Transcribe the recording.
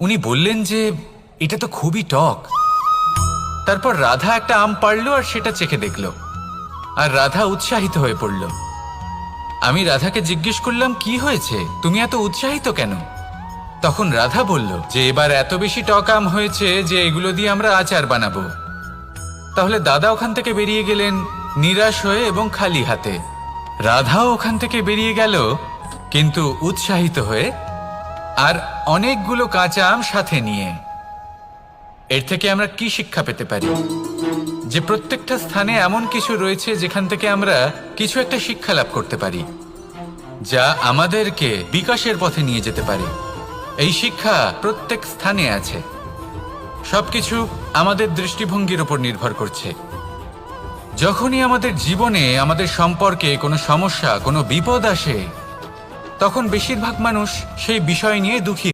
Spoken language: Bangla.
উনি বললেন যে এটা তো খুবই টক। তারপর রাধা একটা আম পাড়ল আর সেটা চেখে দেখল, আর রাধা উৎসাহিত হয়ে পড়ল। আমি রাধাকে জিজ্ঞেস করলাম, কি হয়েছে, তুমি এত উৎসাহিত কেন? তখন রাধা বলল যে এবার এত বেশি টক আম হয়েছে যে এগুলো দিয়ে আমরা আচার বানাবো। তাহলে দাদা ওখান থেকে বেরিয়ে গেলেন নিরাশ হয়ে এবং খালি হাতে। রাধাও ওখান থেকে বেরিয়ে গেল কিন্তু উৎসাহিত হয়ে, আর অনেকগুলো কাঁচা আম সাথে নিয়ে। এর থেকে আমরা কি শিক্ষা পেতে পারি? যে প্রত্যেকটা স্থানে এমন কিছু রয়েছে যেখান থেকে আমরা কিছু একটা শিক্ষা লাভ করতে পারি, যা আমাদেরকে বিকাশের পথে নিয়ে যেতে পারে। এই শিক্ষা প্রত্যেক স্থানে আছে। সবকিছু আমাদের দৃষ্টিভঙ্গির উপর নির্ভর করছে। যখনই আমাদের জীবনে আমাদের সম্পর্কে কোনো সমস্যা, কোনো বিপদ আসে, তখন বেশিরভাগ মানুষ সেই বিষয় নিয়ে দুঃখী